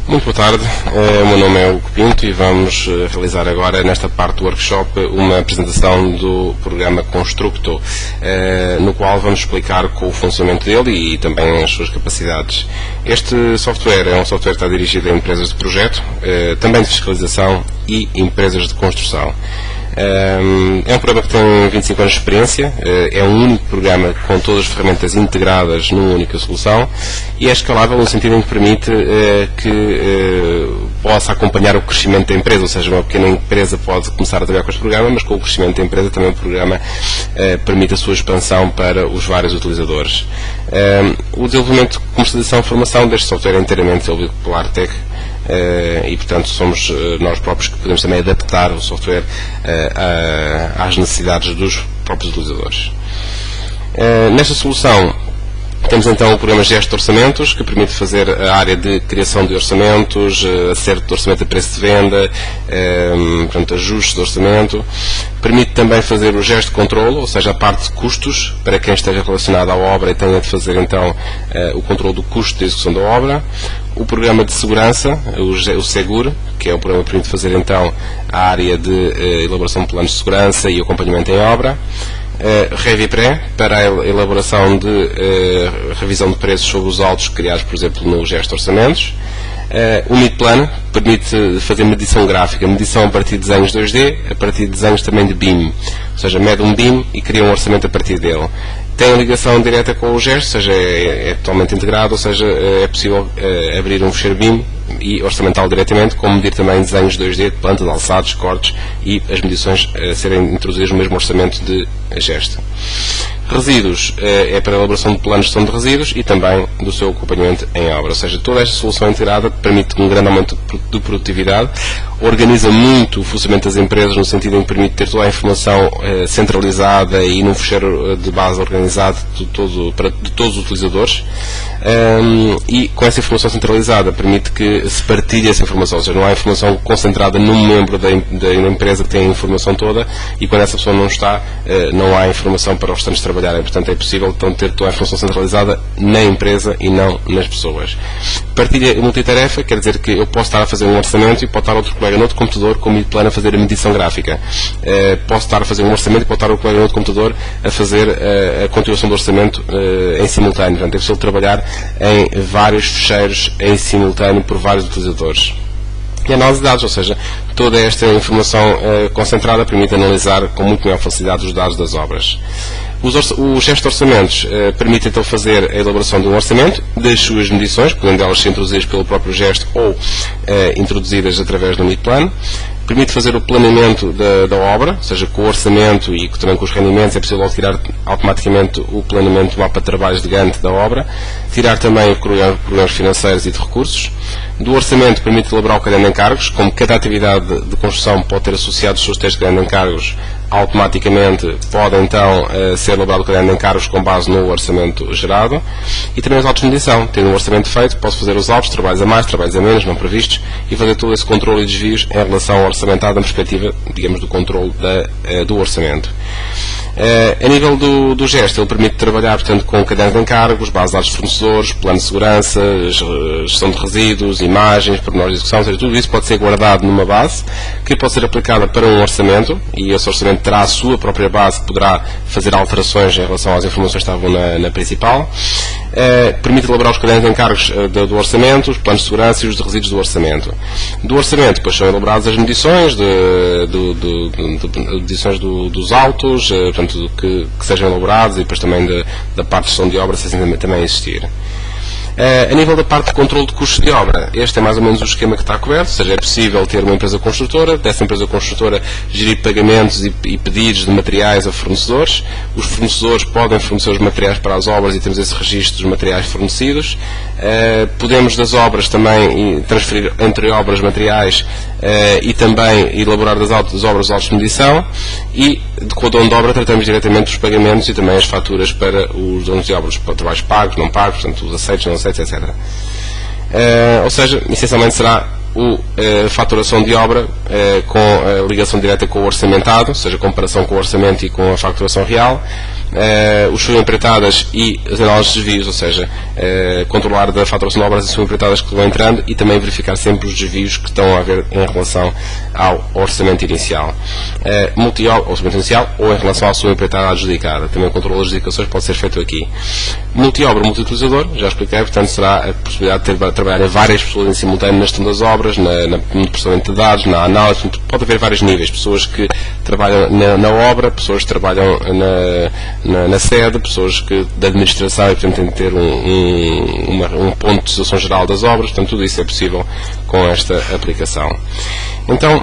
Muito boa tarde, o meu nome é Hugo Pinto e vamos realizar agora, nesta parte do workshop, uma apresentação do programa Constructo, no qual vamos explicar com o funcionamento dele e também as suas capacidades. Este software é um software que está dirigido a empresas de projeto, também de fiscalização e empresas de construção. É um programa que tem 25 anos de experiência, é um único programa com todas as ferramentas integradas numa única solução e é escalável no sentido em que permite que possa acompanhar o crescimento da empresa, ou seja, uma pequena empresa pode começar a trabalhar com este programa, mas com o crescimento da empresa também o programa permite a sua expansão para os vários utilizadores. O desenvolvimento, comercialização e formação deste software é inteiramente desenvolvido pela Artec, e portanto somos nós próprios que podemos também adaptar o software às necessidades dos próprios utilizadores. Nesta solução temos então o programa Gesto de Orçamentos, que permite fazer a área de criação de orçamentos, acerto de orçamento a preço de venda, portanto, ajustes de orçamento. Permite também fazer o gesto de controle, ou seja, a parte de custos, para quem esteja relacionado à obra e tenha de fazer então o controle do custo de execução da obra. O programa de segurança, o Seguro, que é o programa que permite fazer então a área de elaboração de planos de segurança e acompanhamento em obra. Revipré, para a elaboração de revisão de preços sobre os autos criados, por exemplo, no Gesto de Orçamentos. O Midplan permite fazer medição gráfica, medição a partir de desenhos 2D, a partir de desenhos também de BIM, ou seja, mede um BIM e cria um orçamento a partir dele. Tem ligação direta com o Gesto, ou seja, é totalmente integrado, ou seja, é possível abrir um fecheiro BIM e orçamentá-lo diretamente, como medir também desenhos 2D de planta, de alçados, cortes e as medições serem introduzidas no mesmo orçamento de Gesto. Resíduos é para a elaboração de planos de gestão de resíduos e também do seu acompanhamento em obra, ou seja, toda esta solução integrada permite um grande aumento de produtividade, organiza muito o funcionamento das empresas no sentido em que permite ter toda a informação centralizada e num fecheiro de base organizado de todos os utilizadores, e com essa informação centralizada permite que se partilhe essa informação, ou seja, não há informação concentrada num membro da empresa que tem a informação toda e quando essa pessoa não está, não há informação para os restantes trabalharem. Portanto, é possível então ter toda a informação centralizada na empresa e não nas pessoas. Partilha multitarefa quer dizer que eu posso estar a fazer um orçamento e pode estar outro colega noutro computador com o Midplan a fazer a medição gráfica. Posso estar a fazer um orçamento e pode estar o colega noutro computador a fazer a continuação do orçamento em simultâneo. Portanto, é possível trabalhar em vários fecheiros em simultâneo por vários utilizadores. E análise de dados, ou seja, toda esta informação concentrada permite analisar com muito maior facilidade os dados das obras. O gesto de orçamentos permite então fazer a elaboração de um orçamento, das suas medições, podendo elas ser introduzidas pelo próprio gesto ou introduzidas através do Midplan. Permite fazer o planeamento da obra, ou seja, com o orçamento e também com os rendimentos é possível tirar automaticamente o planeamento do mapa de trabalhos de Gantt da obra, tirar também programas financeiros e de recursos. Do orçamento permite elaborar o caderno de encargos, como cada atividade de construção pode ter associado os seus textos de caderno de encargos, automaticamente pode então ser elaborado o caderno de encargos com base no orçamento gerado. E também os autos de medição, tendo um orçamento feito, posso fazer os autos, trabalhos a mais, trabalhos a menos, não previstos, e fazer todo esse controle e desvios em relação ao orçamentado na perspectiva, digamos, do controle do orçamento. A nível do gesto, ele permite trabalhar, portanto, com caderno de encargos, base de dados de fornecedores, plano de segurança, gestão de resíduos, imagens, pormenores de execução, ou seja, tudo isso pode ser guardado numa base que pode ser aplicada para um orçamento e esse orçamento terá a sua própria base que poderá fazer alterações em relação às informações que estavam na principal. Permite elaborar os cadernos de encargos do orçamento, os planos de segurança e os de resíduos do orçamento. Do orçamento, depois são elaboradas as medições, medições dos autos, portanto, que sejam elaborados e depois também da parte de gestão de obra, se assim também existir. A nível da parte de controle de custos de obra, este é mais ou menos o esquema que está coberto, ou seja, é possível ter uma empresa construtora, dessa empresa construtora gerir pagamentos e pedidos de materiais a fornecedores. Os fornecedores podem fornecer os materiais para as obras e temos esse registro dos materiais fornecidos. Podemos das obras também transferir entre obras materiais e também elaborar das obras os autos de medição e com o dono de obra tratamos diretamente dos pagamentos e também as faturas para os donos de obras, para trabalhos pagos, não pagos, portanto os aceitos, não aceitos, etc. Ou seja, essencialmente será a faturação de obra com a ligação direta com o orçamentado, ou seja, a comparação com o orçamento e com a faturação real. os subempreitadas e as análises de desvios, ou seja, controlar da faturação de obras e subempreitadas que vão entrando e também verificar sempre os desvios que estão a haver em relação ao orçamento inicial. Multi-obra, orçamento inicial, ou em relação à subempreitada adjudicada. Também o controle das adjudicações pode ser feito aqui. Multi-obra, multi-utilizador, já expliquei, portanto será a possibilidade de trabalhar em várias pessoas em simultâneo na gestão das obras, no processamento de dados, na análise, pode haver vários níveis, pessoas que trabalham na obra, pessoas que trabalham na sede, pessoas que da administração e portanto têm de ter um ponto de situação geral das obras, portanto tudo isso é possível com esta aplicação. Então,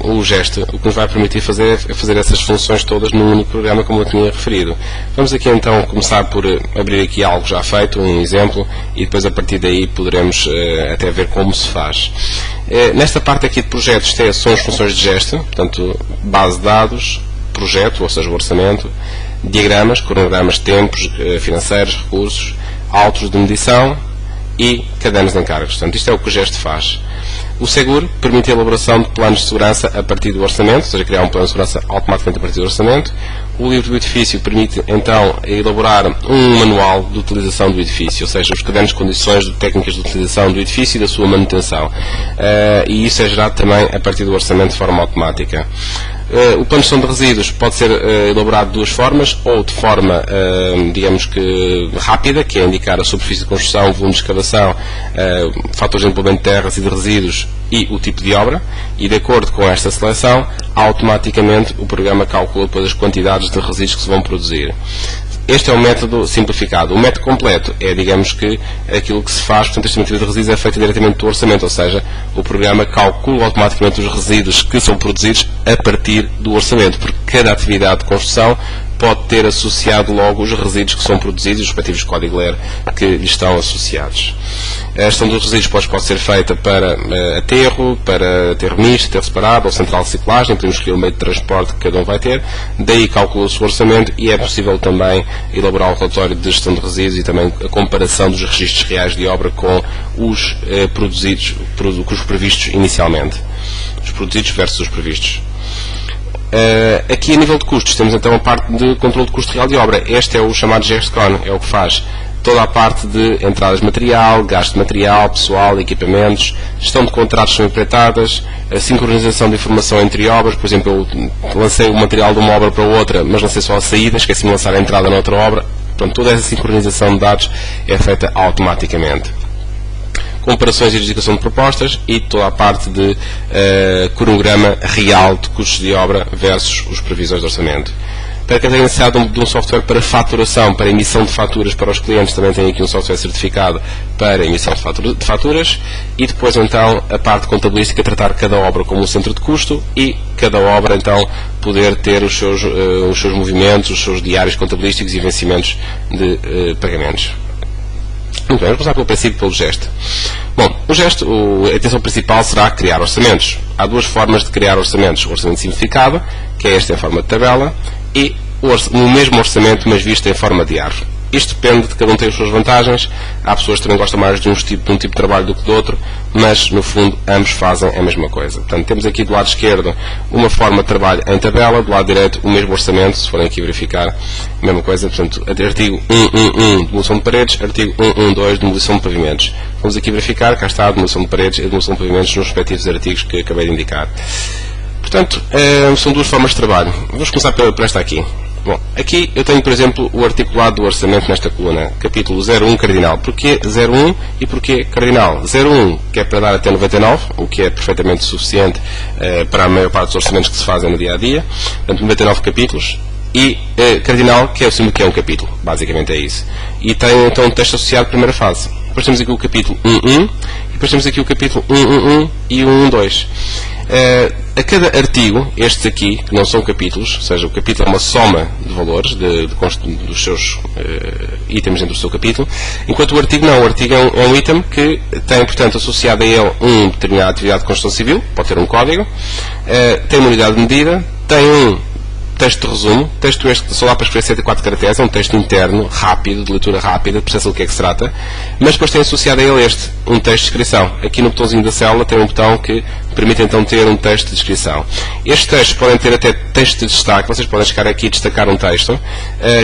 o gesto, o que nos vai permitir fazer é fazer essas funções todas num único programa, como eu tinha referido. Vamos aqui então começar por abrir aqui algo já feito, um exemplo, e depois a partir daí poderemos até ver como se faz. Nesta parte aqui de projetos são as funções de gesto, portanto, base de dados, projeto, ou seja, o orçamento, diagramas, cronogramas de tempos financeiros, recursos, autos de medição e cadernos de encargos. Portanto, isto é o que o gesto faz. O seguro permite a elaboração de planos de segurança a partir do orçamento, ou seja, criar um plano de segurança automaticamente a partir do orçamento. O livro do edifício permite, então, elaborar um manual de utilização do edifício, ou seja, os cadernos de condições de técnicas de utilização do edifício e da sua manutenção. E isso é gerado também a partir do orçamento de forma automática. O plano de gestão de resíduos pode ser elaborado de duas formas, ou de forma, digamos que rápida, que é indicar a superfície de construção, o volume de escavação, fatores de envolvimento de terras e de resíduos e o tipo de obra, e de acordo com esta seleção, automaticamente o programa calcula depois as quantidades de resíduos que se vão produzir. Este é o método simplificado. O método completo é, digamos que, aquilo que se faz, portanto, a estimativa de resíduos é feita diretamente do orçamento, ou seja, o programa calcula automaticamente os resíduos que são produzidos a partir do orçamento, porque cada atividade de construção pode ter associado logo os resíduos que são produzidos e os respectivos código-LER que lhe estão associados. A gestão dos resíduos pode ser feita para aterro, para aterro misto, aterro separado ou central de reciclagem, podemos escolher o meio de transporte que cada um vai ter, daí calcula-se o orçamento e é possível também elaborar um relatório de gestão de resíduos e também a comparação dos registros reais de obra com os produzidos, com os previstos inicialmente. Os produzidos versus os previstos. Aqui a nível de custos temos então a parte de controle de custo real de obra. Este é o chamado GESTCON, é o que faz toda a parte de entradas de material, gasto de material, pessoal, equipamentos, gestão de contratos não empreitadas, a sincronização de informação entre obras. Por exemplo, eu lancei o material de uma obra para outra, mas lancei só a saída, esqueci-me de lançar a entrada na outra obra. Portanto, toda essa sincronização de dados é feita automaticamente. Comparações e adjudicação de propostas e toda a parte de cronograma real de custos de obra versus os previsões de orçamento. Para quem tenha necessidade de um software para faturação, para emissão de faturas para os clientes, também tem aqui um software certificado para emissão de faturas. E depois então a parte contabilística, tratar cada obra como um centro de custo e cada obra então poder ter os seus movimentos, os seus diários contabilísticos e vencimentos de pagamentos. Muito bem, vamos começar pelo princípio, pelo gesto. Bom, o gesto, a intenção principal será criar orçamentos. Há duas formas de criar orçamentos. O orçamento simplificado, que é este em forma de tabela, e o mesmo orçamento, mas visto em forma de árvore. Isto depende de cada um ter as suas vantagens. Há pessoas que também gostam mais de um tipo de trabalho do que do outro, mas no fundo ambos fazem a mesma coisa. Portanto, temos aqui do lado esquerdo uma forma de trabalho em tabela, do lado direito o mesmo orçamento, se forem aqui verificar a mesma coisa. Portanto, artigo 111, demolição de paredes, artigo 112, demolição de pavimentos. Vamos aqui verificar, cá está a demolição de paredes e a demolição de pavimentos nos respectivos artigos que acabei de indicar. Portanto, são duas formas de trabalho. Vamos começar por esta aqui. Bom, aqui eu tenho, por exemplo, o articulado do orçamento nesta coluna, capítulo 01 cardinal. Porquê 01 e porquê cardinal? 01, que é para dar até 99, o que é perfeitamente suficiente para a maior parte dos orçamentos que se fazem no dia-a-dia, portanto 99 capítulos, e cardinal, que é o símbolo que é um capítulo, basicamente é isso. E tem então um texto associado à primeira fase. Depois temos aqui o capítulo 1.1, e depois temos aqui o capítulo 1.1.1 e 1.1.2. A cada artigo, estes aqui, que não são capítulos, ou seja, o capítulo é uma soma de valores dos seus itens dentro do seu capítulo, enquanto o artigo não. O artigo é um item que tem, portanto, associado a ele uma determinada atividade de construção civil, pode ter um código, tem uma unidade de medida, tem texto de resumo, texto este só dá para escrever 104 caracteres, é um texto interno, rápido, de leitura rápida, percebe do que é que se trata, mas depois tem associado a ele um texto de descrição. Aqui no botãozinho da célula tem um botão que permite então ter um texto de descrição. Estes textos podem ter até texto de destaque, vocês podem chegar aqui e destacar um texto,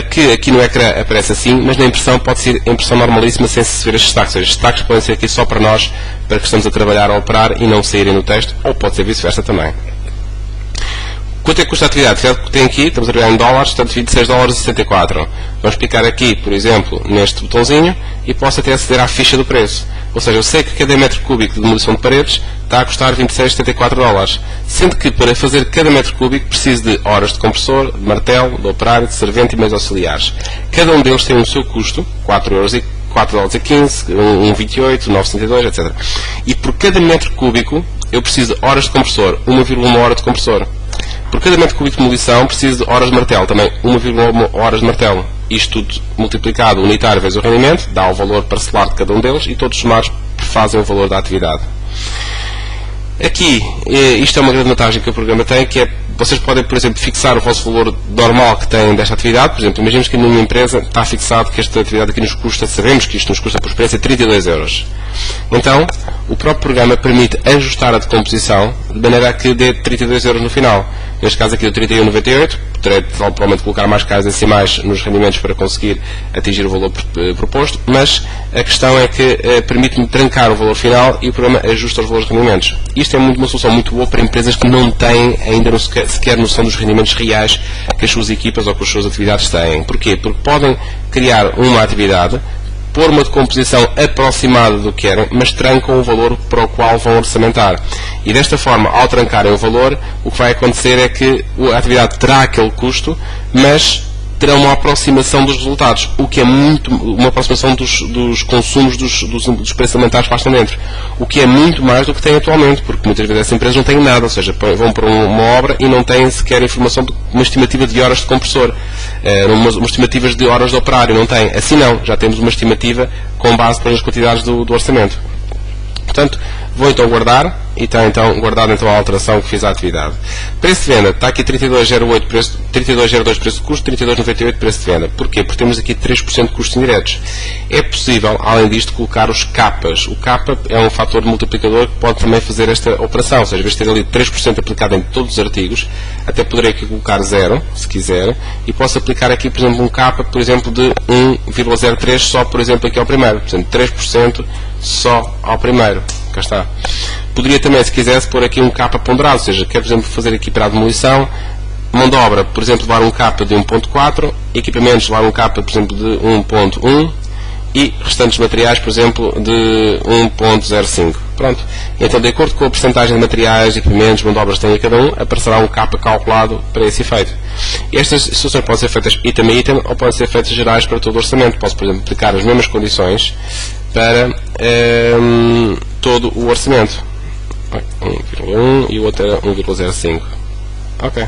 que aqui no ecrã aparece assim, mas na impressão pode ser impressão normalíssima sem se ver estes destaques, ou seja, os destaques podem ser aqui só para nós, para que estamos a trabalhar ou a operar e não saírem no texto, ou pode ser vice-versa também. Quanto é que custa a atividade? Tem aqui, estamos a trabalhar em dólares, portanto $26,64. Vamos clicar aqui, por exemplo, neste botãozinho e posso até aceder à ficha do preço. Ou seja, eu sei que cada metro cúbico de demolição de paredes está a custar $26,74. Sendo que para fazer cada metro cúbico preciso de horas de compressor, de martelo, de operário, de servente e meios auxiliares. Cada um deles tem o seu custo, $4,15, $1,28, $9,72, etc. E por cada metro cúbico eu preciso de horas de compressor, 1,1 hora de compressor. Por cada metro cúbico de demolição preciso de horas de martelo, também 1,1 horas de martelo. Isto tudo multiplicado unitário vezes o rendimento, dá o valor parcelado de cada um deles e todos somados fazem o valor da atividade. Aqui, isto é uma grande vantagem que o programa tem, que é, vocês podem, por exemplo, fixar o vosso valor normal que têm desta atividade. Por exemplo, imaginemos que numa empresa está fixado que esta atividade aqui nos custa, sabemos que isto nos custa por experiência €32. Então, o próprio programa permite ajustar a decomposição de maneira a que dê €32 no final. Neste caso aqui deu 31,98, terei provavelmente colocar mais casas decimais nos rendimentos para conseguir atingir o valor proposto, mas a questão é que permite-me trancar o valor final e o programa ajusta os valores de rendimentos. Isto é uma solução muito boa para empresas que não têm ainda sequer noção dos rendimentos reais que as suas equipas ou que as suas atividades têm. Porquê? Porque podem criar uma atividade, pôr uma decomposição aproximada do que querem, mas trancam o valor para o qual vão orçamentar. E desta forma, ao trancarem o valor, o que vai acontecer é que a atividade terá aquele custo, mas terá uma aproximação dos resultados, o que é uma aproximação dos consumos dos preços alimentares que lá estão dentro, o que é muito mais do que tem atualmente, porque muitas vezes essas empresas não têm nada, ou seja, vão para uma obra e não têm sequer informação de uma estimativa de horas de compressor, umas estimativas de horas de operário, não têm. Assim não, já temos uma estimativa com base nas quantidades do orçamento. Portanto, vou então guardar e está então guardado então a alteração que fiz à atividade. Preço de venda, está aqui 32,02 preço de custo, 32,98 preço de venda. Porquê? Porque temos aqui 3% de custos indiretos. É possível, além disto, colocar os capas. O capa é um fator multiplicador que pode também fazer esta operação, ou seja, em vez de ter ali 3% aplicado em todos os artigos, até poderei aqui colocar 0, se quiser, e posso aplicar aqui, por exemplo, um capa, por exemplo, de 1,03 só, por exemplo, aqui ao primeiro. Portanto, 3% só ao primeiro. Cá está. Poderia também, se quisesse, pôr aqui um capa ponderado, ou seja, quer, por exemplo, fazer aqui para a demolição, mão de obra, por exemplo, levar um capa de 1.4, equipamentos, levar um capa, por exemplo, de 1.1 e restantes materiais, por exemplo, de 1.05. Pronto. Então, de acordo com a percentagem de materiais, equipamentos, mão de obras que tem a cada um, aparecerá um capa calculado para esse efeito. E estas soluções podem ser feitas item a item ou podem ser feitas gerais para todo o orçamento. Posso, por exemplo, aplicar as mesmas condições para todo o orçamento. 1,1 e o outro era 1,05. Ok.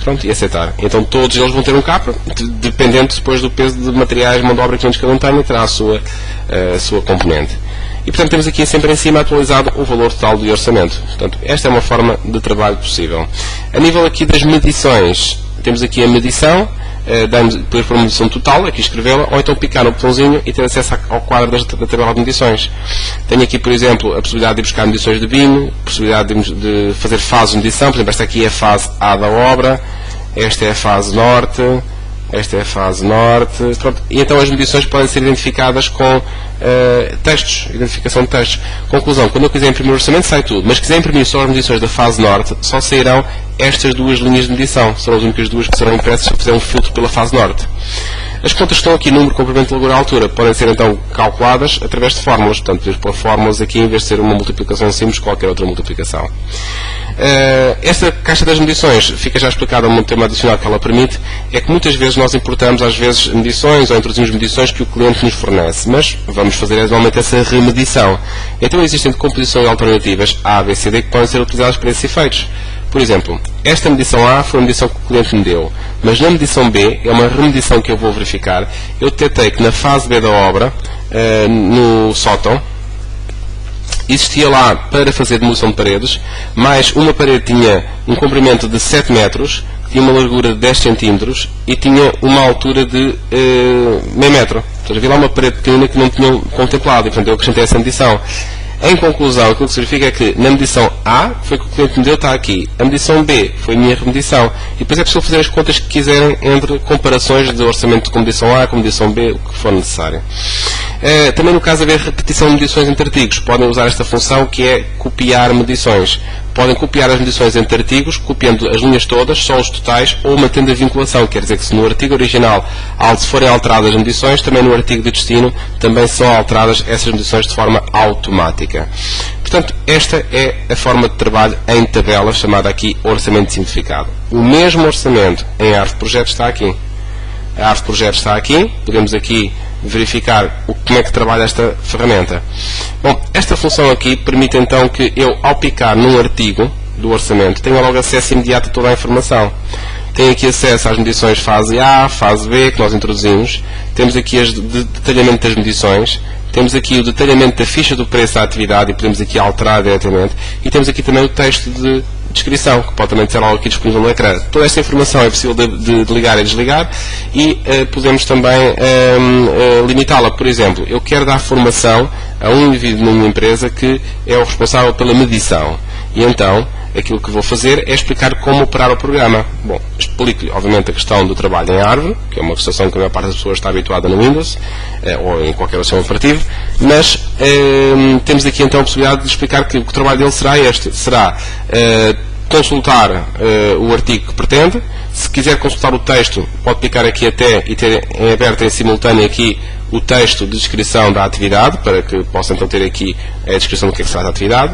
Pronto, e aceitar. Então todos eles vão ter um capa, dependente depois do peso de materiais, mão de obra que cada um tenha, terá a sua componente. E portanto temos aqui sempre em cima atualizado o valor total do orçamento. Portanto, esta é uma forma de trabalho possível. A nível aqui das medições, temos aqui a medição, poder pôr uma medição total, aqui escrevê-la, ou então picar no botãozinho e ter acesso ao quadro da tabela de medições. Tenho aqui, por exemplo, a possibilidade de ir buscar medições de BIM, a possibilidade de fazer fases de medição, por exemplo, esta aqui é a fase A da obra, esta é a fase norte, esta é a fase norte, pronto. E então as medições podem ser identificadas com textos, identificação de textos. Conclusão, quando eu quiser imprimir o orçamento sai tudo, mas se quiser imprimir só as medições da fase norte, só sairão estas duas linhas de medição, serão as únicas duas que serão impressas se eu fizer um filtro pela fase norte. As contas que estão aqui, número, comprimento, largura e altura, podem ser então calculadas através de fórmulas, portanto, podemos pôr fórmulas aqui em vez de ser uma multiplicação simples, qualquer outra multiplicação. Esta caixa das medições fica já explicada um tema adicional que ela permite, é que muitas vezes nós importamos às vezes medições ou introduzimos medições que o cliente nos fornece, mas vamos fazer normalmente essa remedição. Então existem decomposições alternativas A, B, C, D que podem ser utilizadas para esses efeitos. Por exemplo, esta medição A foi a medição que o cliente me deu, mas na medição B, é uma remedição que eu vou verificar, eu detectei que na fase B da obra, no sótão, existia lá para fazer demolição de paredes, mais uma parede tinha um comprimento de 7 metros, que tinha uma largura de 10 cm e tinha uma altura de meio metro. Ou seja, havia lá uma parede pequena que não tinham contemplado, e portanto eu acrescentei essa medição. Em conclusão, aquilo que se verifica é que na medição A, que foi o que o cliente me deu, está aqui. A medição B foi a minha remedição. E depois é possível fazer as contas que quiserem entre comparações de orçamento com medição A, com medição B, o que for necessário. Também no caso de haver repetição de medições entre artigos, podem usar esta função que é copiar medições. Podem copiar as medições entre artigos, copiando as linhas todas, só os totais, ou mantendo a vinculação. Quer dizer que se no artigo original se forem alteradas as medições, também no artigo de destino também são alteradas essas medições de forma automática. Portanto, esta é a forma de trabalho em tabela, chamada aqui orçamento simplificado. O mesmo orçamento em árvore de projetos está aqui. A árvore de projetos está aqui, podemos aqui verificar como é que trabalha esta ferramenta. Bom, esta função aqui permite então que eu, ao picar num artigo do orçamento, tenha logo acesso imediato a toda a informação. Tenho aqui acesso às medições fase A, fase B, que nós introduzimos. Temos aqui o detalhamento das medições. Temos aqui o detalhamento da ficha do preço da atividade e podemos aqui alterar diretamente. E temos aqui também o texto de descrição, que pode também ser algo aqui disponível no ecrã. Toda esta informação é possível de ligar e desligar e podemos também limitá-la. Por exemplo, eu quero dar formação a um indivíduo numa empresa que é o responsável pela medição. E então, aquilo que vou fazer é explicar como operar o programa. Bom, explico-lhe, obviamente, a questão do trabalho em árvore, que é uma situação que a maior parte das pessoas está habituada no Windows, ou em qualquer sistema operativo, mas temos aqui então a possibilidade de explicar que o trabalho dele será este. Será consultar o artigo que pretende. Se quiser consultar o texto, pode clicar aqui até e ter em aberto em simultâneo aqui o texto de descrição da atividade, para que possa então ter aqui a descrição do que é que será a atividade.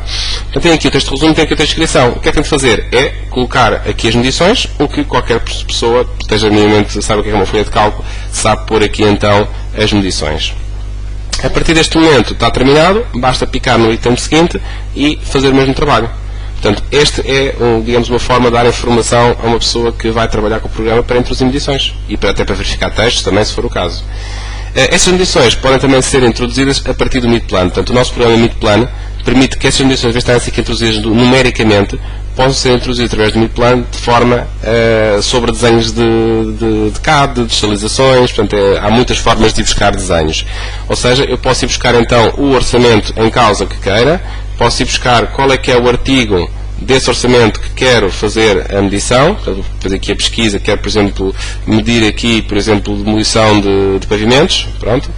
Então tem aqui o texto de resumo, tem aqui o texto de descrição. O que é que tem de fazer? É colocar aqui as medições, o que qualquer pessoa que esteja minimamente, sabe o que é uma folha de cálculo, sabe pôr aqui então as medições. A partir deste momento está terminado, basta picar no item seguinte e fazer o mesmo trabalho. Portanto, este é, digamos, uma forma de dar informação a uma pessoa que vai trabalhar com o programa para introduzir medições e até para verificar textos também, se for o caso. Essas medições podem também ser introduzidas a partir do Meetplan. Portanto, o nosso programa Meetplan permite que essas medições, em vez de estarem a ser introduzidas numericamente, possam ser introduzidas através do Meetplan de forma sobre desenhos de CAD, de digitalizações. Portanto, há muitas formas de ir buscar desenhos. Ou seja, eu posso ir buscar então o orçamento em causa que queira, posso ir buscar qual é que é o artigo desse orçamento que quero fazer a medição, vou fazer aqui a pesquisa, quero, por exemplo, medir aqui, por exemplo, demolição de pavimentos, pronto.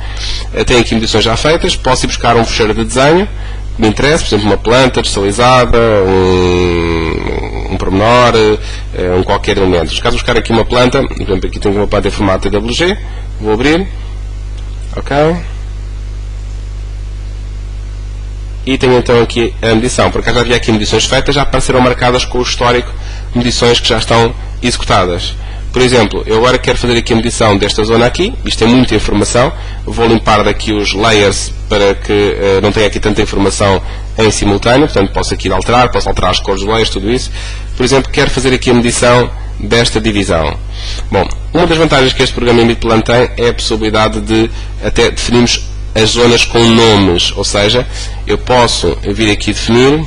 Tenho aqui medições já feitas, posso ir buscar um fecheiro de desenho que me interessa, por exemplo, uma planta digitalizada, um pormenor, qualquer elemento. Se caso buscar aqui uma planta, por exemplo, aqui tenho uma planta em formato TWG, vou abrir, ok. E tenho então aqui a medição. Por acaso já havia aqui medições feitas, já apareceram marcadas com o histórico de medições que já estão executadas. Por exemplo, eu agora quero fazer aqui a medição desta zona aqui, isto é muita informação, vou limpar daqui os layers para que não tenha aqui tanta informação em simultâneo, portanto posso aqui posso alterar as cores dos layers, tudo isso. Por exemplo, quero fazer aqui a medição desta divisão. Bom, uma das vantagens que este programa Meetplan tem é a possibilidade de até definirmos as zonas com nomes, ou seja, eu posso vir aqui definir,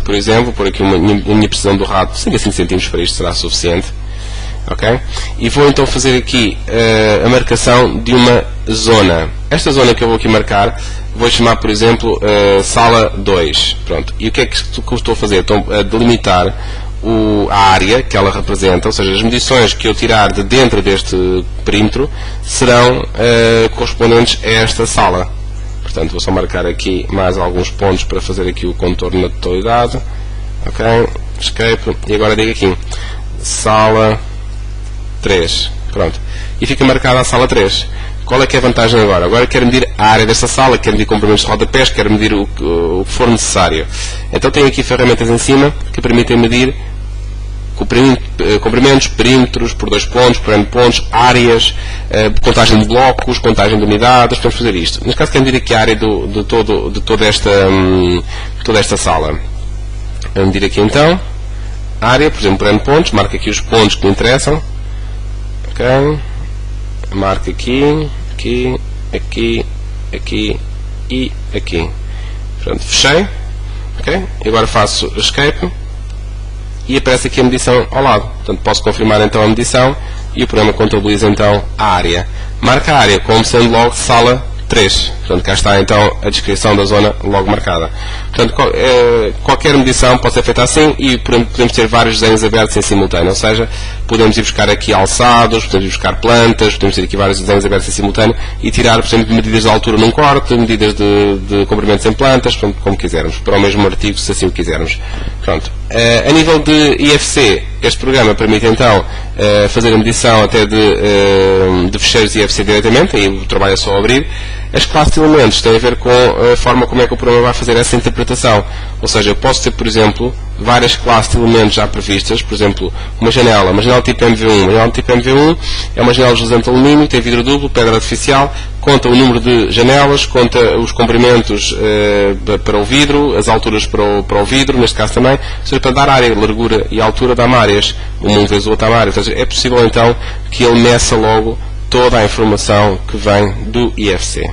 por exemplo, por aqui a minha precisão do rato, 5 a 5 cm para isto será suficiente, ok? E vou então fazer aqui a marcação de uma zona. Esta zona que eu vou aqui marcar, vou chamar, por exemplo, sala 2, pronto. E o que é que eu estou a fazer? Estou a delimitar a área que ela representa, ou seja, as medições que eu tirar de dentro deste perímetro serão correspondentes a esta sala. Portanto, vou só marcar aqui mais alguns pontos para fazer aqui o contorno na totalidade. Ok, escape, e agora digo aqui, sala 3, pronto. E fica marcada a sala 3. Qual é que é a vantagem agora? Agora quero medir a área desta sala, quero medir comprimentos de rodapés, quero medir o que for necessário. Então tenho aqui ferramentas em cima que permitem medir comprimentos, perímetros, por 2 pontos, por n pontos, áreas, contagem de blocos, contagem de unidades, podemos fazer isto. Neste caso quero medir aqui a área de toda esta sala. Vou medir aqui então a área, por exemplo, por n pontos, marco aqui os pontos que me interessam. Ok. Marco aqui, aqui, aqui, aqui e aqui. Pronto, fechei. Ok. E agora faço escape. e aparece aqui a medição ao lado. Portanto, posso confirmar então a medição e o programa contabiliza então a área. Marca a área como sendo logo sala 3. Portanto, cá está então a descrição da zona logo marcada. Portanto, qualquer medição pode ser feita assim e podemos ter vários desenhos abertos em simultâneo. Ou seja, podemos ir buscar aqui alçados, podemos ir buscar plantas, podemos ter aqui vários desenhos abertos em simultâneo e tirar, por exemplo, medidas de altura num corte, medidas de comprimentos em plantas, portanto, como quisermos, para o mesmo artigo, se assim o quisermos. Pronto. A nível de IFC, este programa permite então fazer a medição até de fecheiros IFC diretamente, aí o trabalho é só abrir. As classes de elementos têm a ver com a forma como é que o programa vai fazer essa interpretação. Ou seja, eu posso ter, por exemplo, várias classes de elementos já previstas, por exemplo, uma janela tipo MV1. Uma janela tipo MV1 é uma janela de isolante de alumínio, tem vidro duplo, pedra artificial, conta o número de janelas, conta os comprimentos para o vidro, as alturas para o vidro, neste caso também, ou seja, para dar área, largura e altura dá áreas, uma vez o outro dá área. Ou seja, é possível então que ele meça logo toda a informação que vem do IFC.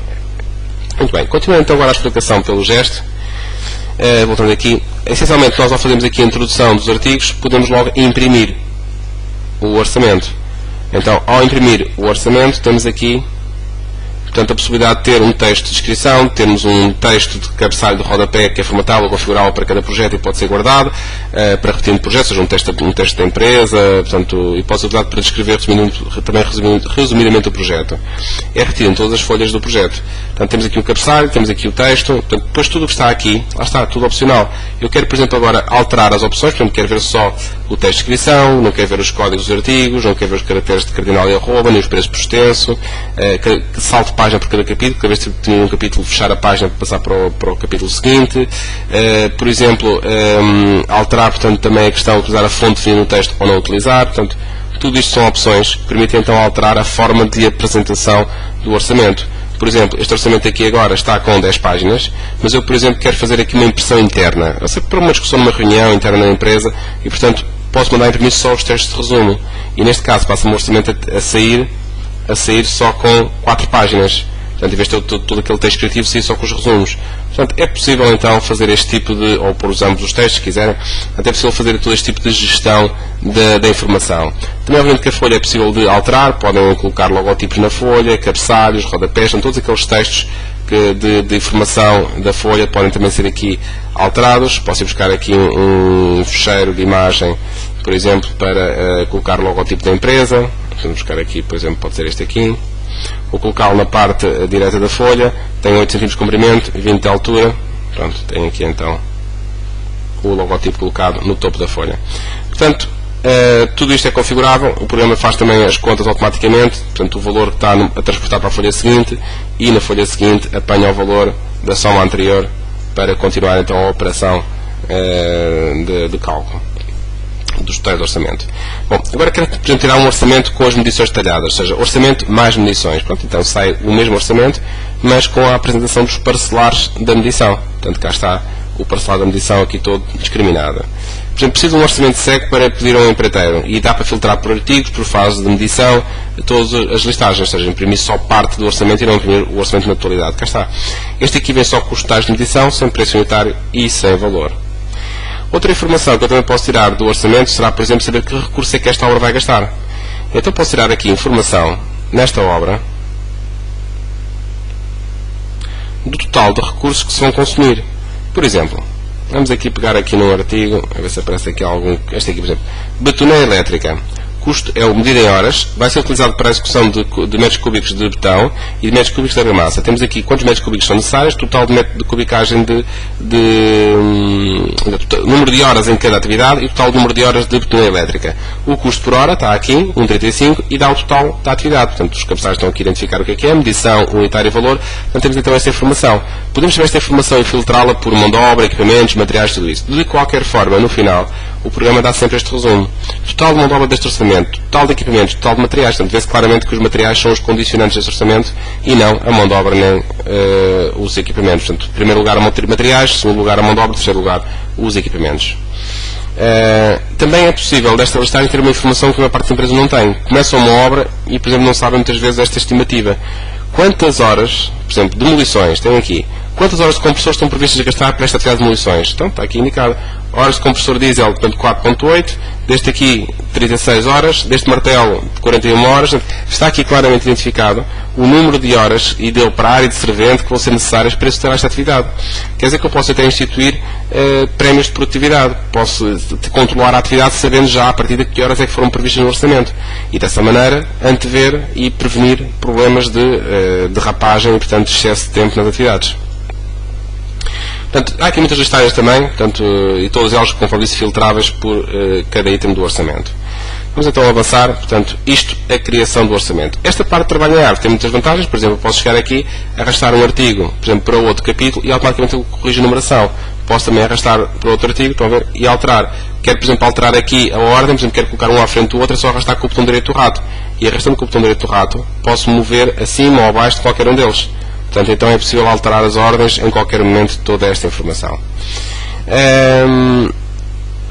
Muito bem, continuando então agora a explicação pelo gesto, voltando aqui, essencialmente nós ao fazermos aqui a introdução dos artigos, podemos logo imprimir o orçamento. Então, ao imprimir o orçamento, temos aqui, portanto, a possibilidade de ter um texto de descrição, temos um texto de cabeçalho de rodapé que é formatável, configurável para cada projeto e pode ser guardado, para repetindo projetos, seja um texto da empresa, portanto, e pode ser usado para descrever também resumidamente o projeto. É retido em todas as folhas do projeto. Portanto, temos aqui um cabeçalho, temos aqui o texto, portanto, depois tudo o que está aqui, lá está, tudo opcional. Eu quero, por exemplo, agora alterar as opções, portanto, quero ver só o texto de descrição, não quero ver os códigos dos artigos, não quero ver os caracteres de cardinal e arroba, nem os preços por extenso, que salte página por cada capítulo, cada vez que tinha um capítulo, fechar a página para passar para o capítulo seguinte. Por exemplo, alterar, portanto, também a questão de utilizar a fonte definida no texto ou não utilizar. Portanto, tudo isto são opções que permitem então alterar a forma de apresentação do orçamento. Por exemplo, este orçamento aqui agora está com 10 páginas, mas eu, por exemplo, quero fazer aqui uma impressão interna. Eu sei para uma discussão numa reunião interna da empresa e, portanto, posso mandar imprimir só os textos de resumo. E neste caso, passa-me o orçamento a sair só com 4 páginas. Portanto, em vez de ter todo aquele texto criativo, sair só com os resumos. Portanto, é possível então fazer este tipo de, ou pôr os ambos os textos, se quiserem, até é possível fazer todo este tipo de gestão da informação. Também, obviamente, que a folha é possível de alterar, podem colocar logotipos na folha, cabeçalhos, rodapés, são todos aqueles textos de informação da folha podem também ser aqui alterados. Posso ir buscar aqui um fecheiro de imagem, por exemplo, para colocar o logotipo da empresa. Vamos buscar aqui, por exemplo, pode ser este aqui. Vou colocá-lo na parte direita da folha, tem 8 cm de comprimento e 20 de altura. Pronto, tem aqui então o logotipo colocado no topo da folha. Portanto, tudo isto é configurável, o programa faz também as contas automaticamente, portanto o valor que está a transportar para a folha seguinte e na folha seguinte apanha o valor da soma anterior para continuar então a operação de cálculo dos totais de orçamento. Bom, agora quero tirar um orçamento com as medições detalhadas, ou seja, orçamento mais medições. Pronto, então sai o mesmo orçamento, mas com a apresentação dos parcelares da medição. Portanto, cá está o parcelar da medição aqui todo discriminado. Por exemplo, preciso de um orçamento cego para pedir a um empreiteiro e dá para filtrar por artigos, por fase de medição, todas as listagens, ou seja, imprimir só parte do orçamento e não imprimir o orçamento na totalidade. Cá está. Este aqui vem só com os totais de medição, sem preço unitário e sem valor. Outra informação que eu também posso tirar do orçamento será, por exemplo, saber que recurso é que esta obra vai gastar. Então posso tirar aqui informação nesta obra do total de recursos que se vão consumir. Por exemplo, vamos aqui pegar aqui num artigo, a ver se aparece aqui algum, este aqui, por exemplo, betoneira elétrica. Custo é o medido em horas, vai ser utilizado para a execução de metros cúbicos de betão e de metros cúbicos de argamassa. Temos aqui quantos metros cúbicos são necessários, total de metro de cubicagem número de horas em cada atividade e total número de horas de betoneira elétrica. O custo por hora está aqui, 1,35, e dá o total da atividade. Portanto, os cabeçalhos estão aqui a identificar o que é, medição, unitário e valor. Portanto, temos então esta informação. Podemos saber esta informação e filtrá-la por mão de obra, equipamentos, materiais, tudo isso. De qualquer forma, no final, o programa dá sempre este resumo. Total de mão de obra deste orçamento, total de equipamentos, total de materiais. Portanto, vê-se claramente que os materiais são os condicionantes deste orçamento e não a mão de obra nem os equipamentos. Portanto, em primeiro lugar, materiais, em segundo lugar, a mão de obra, em terceiro lugar, os equipamentos. Também é possível desta listagem ter uma informação que a maior parte das empresas não tem. Começam uma obra e, por exemplo, não sabem muitas vezes esta estimativa. Quantas horas, por exemplo, demolições, tem aqui, quantas horas de compressor estão previstas a gastar para esta atividade de demolições? Então, está aqui indicado. Horas de compressor diesel, portanto, 4.8. Deste aqui, 36 horas. Deste martelo, 41 horas. Está aqui claramente identificado o número de horas e de operário e de servente que vão ser necessárias para executar esta atividade. Quer dizer que eu posso até instituir prémios de produtividade. Posso controlar a atividade sabendo já a partir de que horas é que foram previstas no orçamento. E dessa maneira, antever e prevenir problemas de derrapagem e, portanto, de excesso de tempo nas atividades. Portanto, há aqui muitas listas também, portanto, e todas elas, conforme disse, filtráveis por cada item do orçamento. Vamos então avançar, portanto, isto é a criação do orçamento. Esta parte de trabalho em árvore tem muitas vantagens, por exemplo, eu posso chegar aqui, arrastar um artigo, por exemplo, para outro capítulo e automaticamente eu corrijo a numeração. Posso também arrastar para outro artigo, estão a ver, e alterar. Quero, por exemplo, alterar aqui a ordem, por exemplo, quero colocar um à frente do outro, é só arrastar com o botão direito do rato. E arrastando com o botão direito do rato, posso mover acima ou abaixo de qualquer um deles. Portanto, então é possível alterar as ordens em qualquer momento de toda esta informação.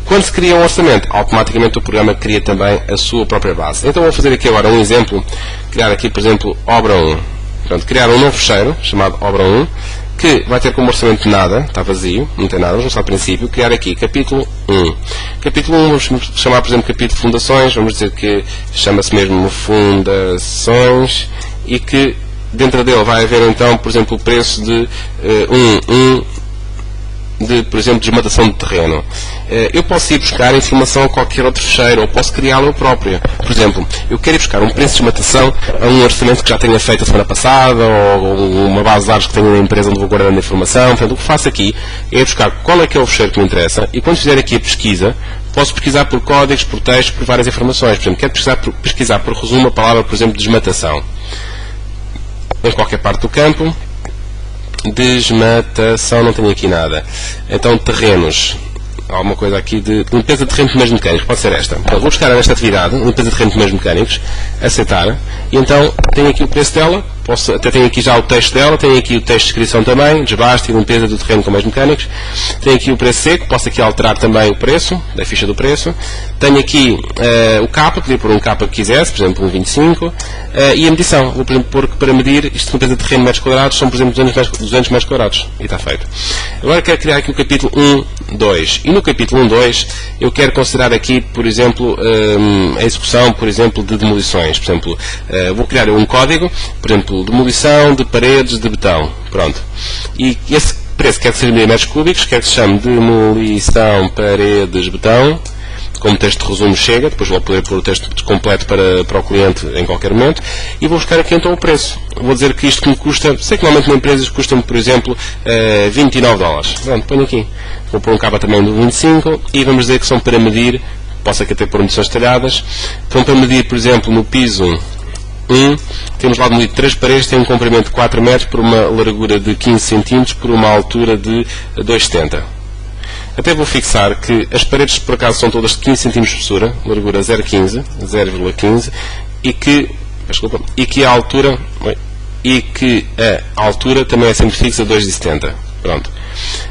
Quando se cria um orçamento, automaticamente o programa cria também a sua própria base. Então vou fazer aqui agora um exemplo, criar aqui, por exemplo, obra 1. Portanto, criar um novo fecheiro, chamado obra 1, que vai ter como orçamento nada, está vazio, não tem nada, vamos começar ao princípio, criar aqui capítulo 1. Capítulo 1, vamos chamar, por exemplo, capítulo de fundações, vamos dizer que chama-se mesmo fundações, e que dentro dele vai haver então, por exemplo, o preço de por exemplo, desmatação de terreno. Eu posso ir buscar informação a qualquer outro fecheiro, ou posso criá-lo eu próprio. Por exemplo, eu quero ir buscar um preço de desmatação a um orçamento que já tenha feito a semana passada, ou uma base de dados que tenha na empresa onde vou guardando a informação. Portanto, o que faço aqui é buscar qual é que é o fecheiro que me interessa, e quando fizer aqui a pesquisa, posso pesquisar por códigos, por textos, por várias informações. Por exemplo, quero pesquisar por resumo a palavra, por exemplo, desmatação. Em qualquer parte do campo. Desmatação, não tenho aqui nada. Então, terrenos. Alguma coisa aqui de limpeza de terrenos primeiros mecânicos. Pode ser esta. Então, vou buscar nesta atividade, limpeza de terrenos primeiros mecânicos, aceitar. E então, tenho aqui o preço dela. Até tenho aqui já o texto dela. Tenho aqui o texto de descrição também. Desbaste e limpeza do terreno com meios mecânicos. Tenho aqui o preço seco. Posso aqui alterar também o preço, da ficha do preço. Tenho aqui o capa. Podia pôr um capa que quisesse, por exemplo, um 25. E a medição. Vou, por exemplo, pôr que para medir isto de limpeza de terreno metros quadrados são, por exemplo, 200 metros quadrados. E está feito. Agora quero criar aqui o capítulo 1, 2. E no capítulo 1, 2, eu quero considerar aqui, por exemplo, a execução, por exemplo, de demolições. Por exemplo, vou criar um código, por exemplo, demolição de paredes de betão. Pronto. E esse preço quer que seja 1000 metros cúbicos, quer que se chame demolição paredes betão. Como texto de resumo chega, depois vou poder pôr o texto completo para o cliente em qualquer momento, e vou buscar aqui então o preço. Vou dizer que isto que me custa, sei que normalmente na empresa custa-me, por exemplo, $29. Pronto, ponho aqui. Vou pôr um capa também do 25, e vamos dizer que são para medir, posso aqui até pôr medições detalhadas, são para medir, por exemplo, no piso 1, temos lá de medir 3 paredes, tem um comprimento de 4 metros, por uma largura de 15 cm, por uma altura de 2,70. Até vou fixar que as paredes, por acaso, são todas de 15 cm de espessura, largura 0,15, e que a altura também é sempre fixa 2,70. Pronto.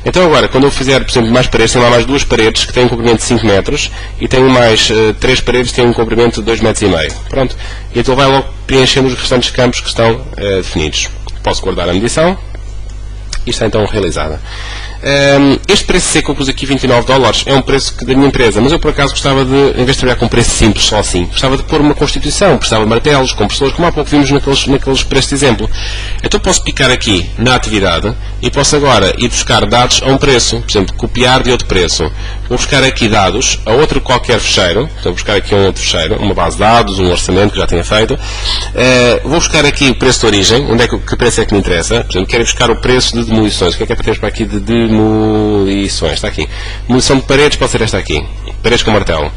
Então agora, quando eu fizer, por exemplo, mais paredes, tenho lá mais 2 paredes que têm um comprimento de 5 metros e tenho mais 3 paredes que têm um comprimento de 2,5 metros. Pronto. E então vai logo preenchendo os restantes campos que estão definidos. Posso guardar a medição e está então realizada. Este preço seco que eu pus aqui, $29, é um preço da minha empresa, mas eu por acaso gostava de, em vez de trabalhar com um preço simples só assim, gostava de pôr uma constituição, precisava de martelos, compressores, como há pouco vimos naqueles preços de exemplo. Então posso picar aqui na atividade e posso agora ir buscar dados a um preço, por exemplo, copiar de outro preço. Vou buscar aqui dados a outro qualquer fecheiro, então vou buscar aqui um outro fecheiro, uma base de dados, um orçamento que já tenha feito. Vou buscar aqui o preço de origem, que preço é que me interessa. Por exemplo, quero buscar o preço de demolições. O que é para termos para aqui de demolições? Está aqui. Demolição de paredes pode ser esta aqui. Paredes com martelo.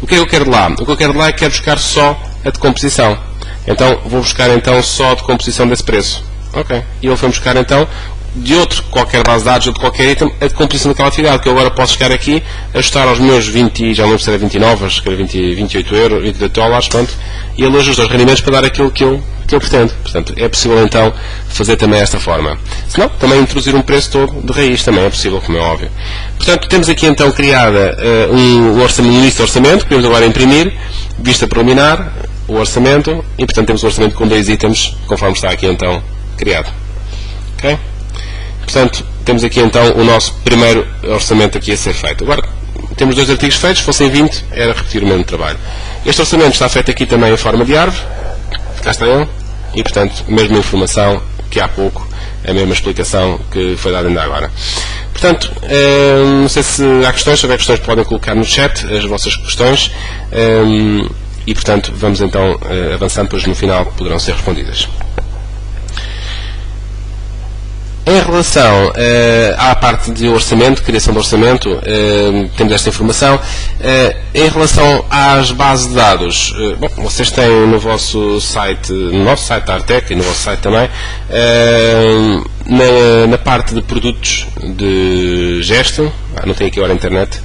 O que é que eu quero de lá? O que eu quero de lá é que quero buscar só a decomposição. Então, vou buscar então só a decomposição desse preço. Ok. E ele foi buscar então de outro qualquer base de dados ou de qualquer item a decomposição daquela atividade, que eu agora posso chegar aqui, ajustar aos meus 20, já não lembro se era 29, acho que era 28 euros, $28, pronto, e ele ajusta os rendimentos para dar aquilo que eu pretendo. Portanto, é possível então fazer também esta forma. Se não, também introduzir um preço todo de raiz também é possível, como é óbvio. Portanto, temos aqui então criada um lista de orçamento, que podemos agora imprimir, vista preliminar, o orçamento, e portanto temos o orçamento com 2 itens, conforme está aqui então criado. Ok? Portanto, temos aqui então o nosso primeiro orçamento aqui a ser feito. Agora, temos 2 artigos feitos, se fossem 20, era repetir o mesmo trabalho. Este orçamento está feito aqui também em forma de árvore, cá está ele, e portanto, a mesma informação que há pouco, a mesma explicação que foi dada ainda agora. Portanto, não sei se há questões, se houver questões podem colocar no chat as vossas questões, e portanto, vamos então avançando, depois no final poderão ser respondidas. Em relação à parte de orçamento, criação de orçamento, temos esta informação. Em relação às bases de dados, bom, vocês têm no vosso site, no nosso site da Artec e no vosso site também, na parte de produtos de gesto, não tem aqui agora a internet,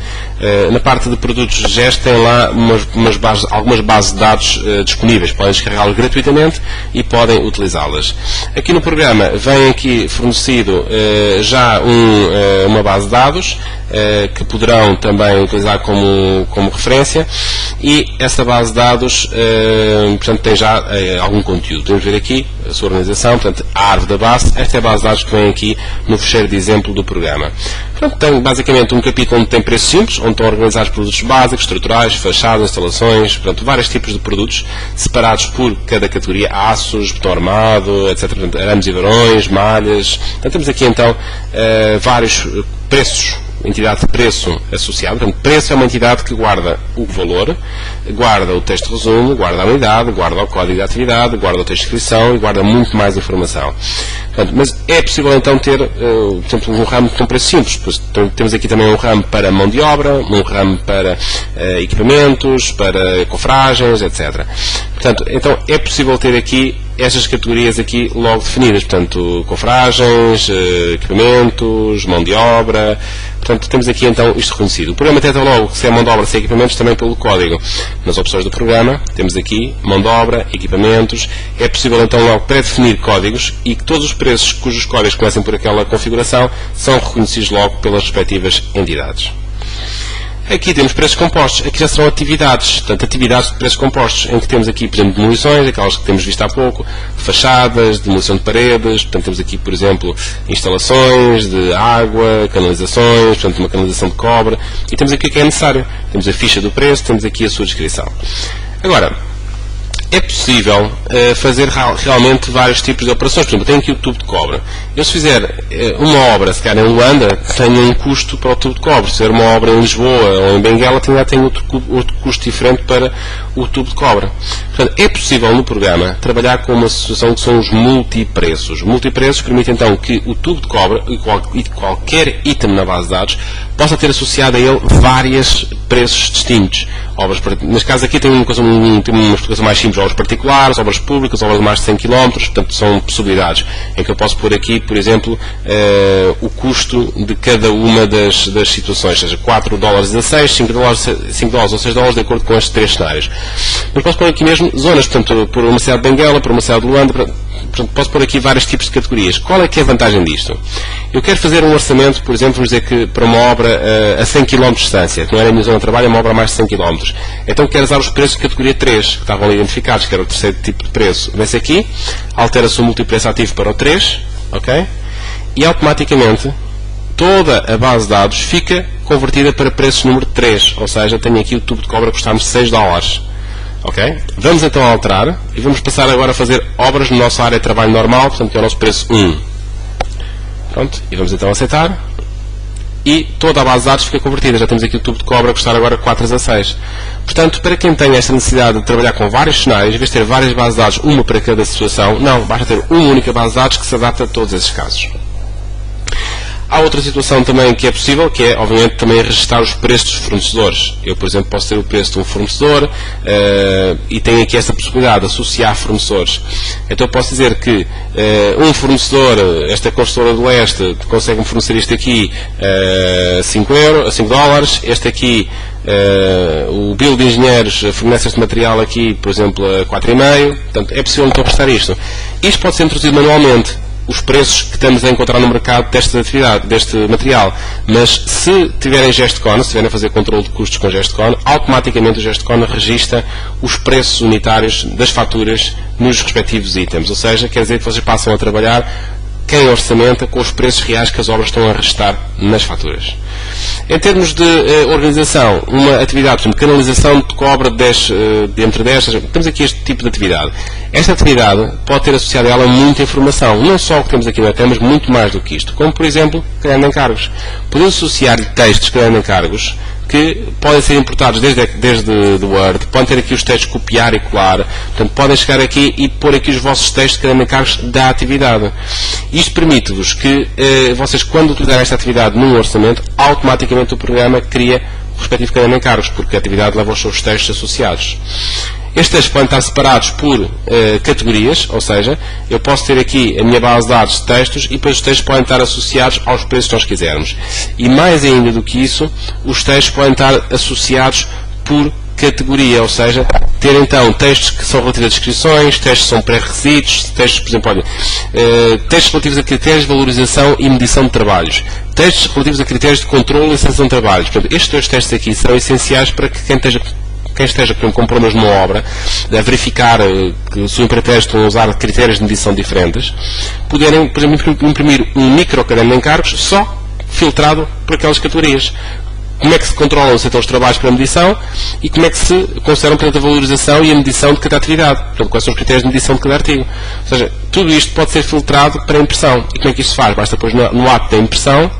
na parte de produtos de gesto tem lá algumas bases de dados disponíveis, podem descarregá-las gratuitamente e podem utilizá-las. Aqui no programa vem aqui fornecido já uma base de dados que poderão também utilizar como referência, e essa base de dados portanto, tem já algum conteúdo. Podemos ver aqui a sua organização, portanto, a árvore da base. Esta é a base de dados que vem aqui no fecheiro de exemplo do programa. Portanto, tem basicamente um capítulo onde tem preços simples, onde estão organizados produtos básicos, estruturais, fachadas, instalações, portanto, vários tipos de produtos separados por cada categoria: aços, betão armado, etc. Portanto, arames e varões, malhas. Portanto, temos aqui então vários preços, entidade de preço associada. Portanto, preço é uma entidade que guarda o valor, guarda o texto de resumo, guarda a unidade, guarda o código de atividade, guarda o texto de descrição e guarda muito mais informação. Portanto, mas é possível então ter, por exemplo, um ramo com preço simples. Temos aqui também um ramo para mão de obra, um ramo para equipamentos, para cofragens, etc. Portanto, então é possível ter aqui estas categorias aqui logo definidas, portanto, cofragens, equipamentos, mão de obra. Portanto, temos aqui então isto reconhecido. O programa detecta logo se é mão de obra, se é equipamentos, também pelo código. Nas opções do programa, temos aqui mão de obra, equipamentos. É possível então logo pré-definir códigos, e que todos os preços cujos códigos comecem por aquela configuração são reconhecidos logo pelas respectivas entidades. Aqui temos preços compostos, aqui já serão atividades, portanto, atividades de preços compostos, em que temos aqui, por exemplo, demolições, aquelas que temos visto há pouco, fachadas, demolição de paredes, portanto, temos aqui, por exemplo, instalações de água, canalizações, portanto, uma canalização de cobre, e temos aqui o que é necessário. Temos a ficha do preço, temos aqui a sua descrição. Agora, é possível fazer realmente vários tipos de operações. Por exemplo, tenho aqui o tubo de cobre. Eu, se fizer uma obra, se calhar em Luanda, tenho um custo para o tubo de cobre. Se fizer uma obra em Lisboa ou em Benguela, tenho outro custo diferente para o tubo de cobre. Portanto, é possível no programa trabalhar com uma situação que são os multipreços. Multipreços permite então que o tubo de cobre e qualquer item na base de dados possa ter associado a ele vários preços distintos. Obras, neste caso aqui tem uma explicação mais simples: obras particulares, obras públicas, obras de mais de 100 km, portanto são possibilidades em que eu posso pôr aqui, por exemplo, o custo de cada uma das situações, seja $4 a 6, $5 ou $6, de acordo com estes 3 cenários. Mas posso pôr aqui mesmo zonas, portanto, por uma cidade de Benguela, por uma cidade de Luanda, portanto, posso pôr aqui vários tipos de categorias. Qual é que é a vantagem disto? Eu quero fazer um orçamento, por exemplo, vamos dizer que para uma obra a 100 km de distância, que não era a minha zona de trabalho, é uma obra a mais de 100 km. Então quero usar os preços de categoria 3, que estavam ali identificados, que era o terceiro tipo de preço. Vem-se aqui, altera-se o multipreço ativo para o 3, ok? E automaticamente toda a base de dados fica convertida para preços número 3, ou seja, tenho aqui o tubo de cobre a custar-me $6. Ok? Vamos então alterar e vamos passar agora a fazer obras na nossa área de trabalho normal, portanto que é o nosso preço 1. Pronto, e vamos então aceitar. E toda a base de dados fica convertida. Já temos aqui o tubo de cobre a custar agora 4 a 6. Portanto, para quem tem esta necessidade de trabalhar com vários cenários, em vez de ter várias bases de dados, uma para cada situação, não, basta ter uma única base de dados que se adapta a todos esses casos. Há outra situação também que é possível, que é, obviamente, também registrar os preços dos fornecedores. Eu, por exemplo, posso ter o preço de um fornecedor e tenho aqui essa possibilidade de associar fornecedores. Então, eu posso dizer que um fornecedor, esta construtora do Leste, consegue-me fornecer isto aqui a $5, este aqui, o Bill de Engenheiros fornece este material aqui, por exemplo, a 4,5. Portanto, é possível então prestar isto. Isto pode ser introduzido manualmente, os preços que estamos a encontrar no mercado deste material, mas se tiverem GestCon, se estiverem a fazer controle de custos com GestCon, automaticamente o GestCon registra os preços unitários das faturas nos respectivos itens, ou seja, quer dizer que vocês passam a trabalhar quem orçamenta com os preços reais que as obras estão a restar nas faturas. Em termos de organização, uma atividade, por exemplo, canalização de cobra entre 10, temos aqui este tipo de atividade. Esta atividade pode ter associado a ela muita informação, não só o que temos aqui na tela, mas muito mais do que isto, como por exemplo, criando encargos. Podemos associar textos criando encargos que podem ser importados desde o Word, podem ter aqui os textos copiar e colar, portanto podem chegar aqui e pôr aqui os vossos textos criando encargos da atividade. Isto permite-vos que vocês, quando utilizarem esta atividade num orçamento, automaticamente o programa cria o respectivo caderno de encargos, porque a atividade leva os seus textos associados. Estes textos podem estar separados por categorias, ou seja, eu posso ter aqui a minha base de dados de textos e depois os textos podem estar associados aos preços que nós quisermos. E mais ainda do que isso, os textos podem estar associados por categoria, ou seja, ter então textos que são relativos a descrições, textos que são pré-requisitos, textos, por exemplo, olha, textos relativos a critérios de valorização e medição de trabalhos, textos relativos a critérios de controle e sanção de trabalhos. Portanto, estes dois textos aqui são essenciais para que quem esteja, por exemplo, com problemas numa obra, a verificar que se o empreiteiro estão a usar critérios de medição diferentes, poderem, por exemplo, imprimir um micro caderno de encargos só filtrado por aquelas categorias. Como é que se controlam então os trabalhos para a medição e como é que se consideram, portanto, a valorização e a medição de cada atividade. Portanto, quais são os critérios de medição de cada artigo. Ou seja, tudo isto pode ser filtrado para a impressão. E como é que isto se faz? Basta depois no ato da impressão